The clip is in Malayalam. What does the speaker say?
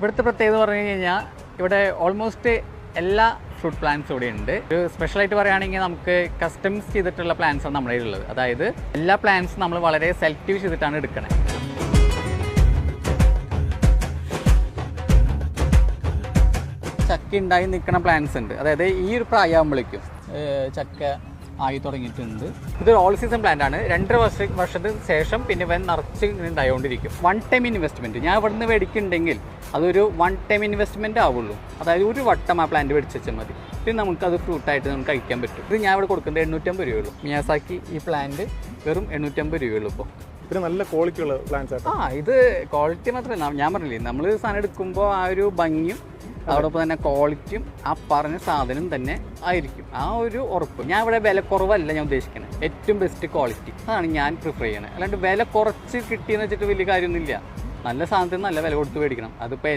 ഇവിടുത്തെ പ്രത്യേകത പറഞ്ഞു കഴിഞ്ഞാൽ ഇവിടെ ഓൾമോസ്റ്റ് എല്ലാ ഫ്രൂട്ട് പ്ലാന്റ്സും ഇവിടെ ഉണ്ട്. ഒരു സ്പെഷ്യലായിട്ട് പറയുകയാണെങ്കിൽ നമുക്ക് കസ്റ്റംസ് ചെയ്തിട്ടുള്ള പ്ലാന്റ്സ് ആണ് നമ്മുടെ ഉള്ളത്. അതായത് എല്ലാ പ്ലാന്റ്സും നമ്മൾ വളരെ സെലക്റ്റീവ് ചെയ്തിട്ടാണ് എടുക്കുന്നത്. ചക്ക ഉണ്ടായി നിൽക്കുന്ന പ്ലാന്റ്സ് ഉണ്ട്. അതായത് ഈ ഒരു പ്രായമാകുമ്പോഴേക്കും ചക്ക ആയി തുടങ്ങിയിട്ടുണ്ട്. ഇതൊരു ഓൾ സീസൺ പ്ലാന്റ് ആണ്. 2.5 വർഷത്തിന് ശേഷം പിന്നെ ഇവൻ നിറച്ച് ഉണ്ടായിക്കൊണ്ടിരിക്കും. 1 ടൈം ഇൻവെസ്റ്റ്മെൻറ്റ് ഞാൻ ഇവിടുന്ന് മേടിക്കുന്നുണ്ടെങ്കിൽ അതൊരു 1 ടൈം ഇൻവെസ്റ്റ്മെൻറ്റ് ആവുള്ളൂ. അതായത് ഒരു വട്ടം ആ പ്ലാന്റ് മേടിച്ച് വെച്ചാൽ മതി. പിന്നെ നമുക്കത് ഫ്രൂട്ടായിട്ട് നമുക്ക് കഴിക്കാൻ പറ്റും. ഇത് ഞാൻ ഇവിടെ കൊടുക്കുന്നത് 850 രൂപയുള്ളൂ. മിയാസാക്കി ഈ പ്ലാന്റ് വെറും 850 രൂപയുള്ളൂ. ഇപ്പോൾ പിന്നെ നല്ല ക്വാളിറ്റി ഉള്ള പ്ലാന്റ്സ് ഇത് ക്വാളിറ്റി മാത്രമല്ല, ഞാൻ പറഞ്ഞില്ലേ നമ്മൾ സാധനം എടുക്കുമ്പോൾ ആ ഒരു ഭംഗിയും അതോടൊപ്പം തന്നെ ക്വാളിറ്റിയും ആ പറഞ്ഞ സാധനം തന്നെ ആയിരിക്കും. ആ ഒരു ഉറപ്പ്. ഞാൻ ഇവിടെ വില കുറവല്ല ഞാൻ ഉദ്ദേശിക്കുന്നത്, ഏറ്റവും ബെസ്റ്റ് ക്വാളിറ്റി അതാണ് ഞാൻ പ്രിഫർ ചെയ്യണത്. അല്ലാണ്ട് വില കുറച്ച് കിട്ടിയെന്ന് വെച്ചിട്ട് വലിയ കാര്യമൊന്നുമില്ല. നല്ല സാധനത്തിന് നല്ല വില കൊടുത്ത് മേടിക്കണം. അതിപ്പോൾ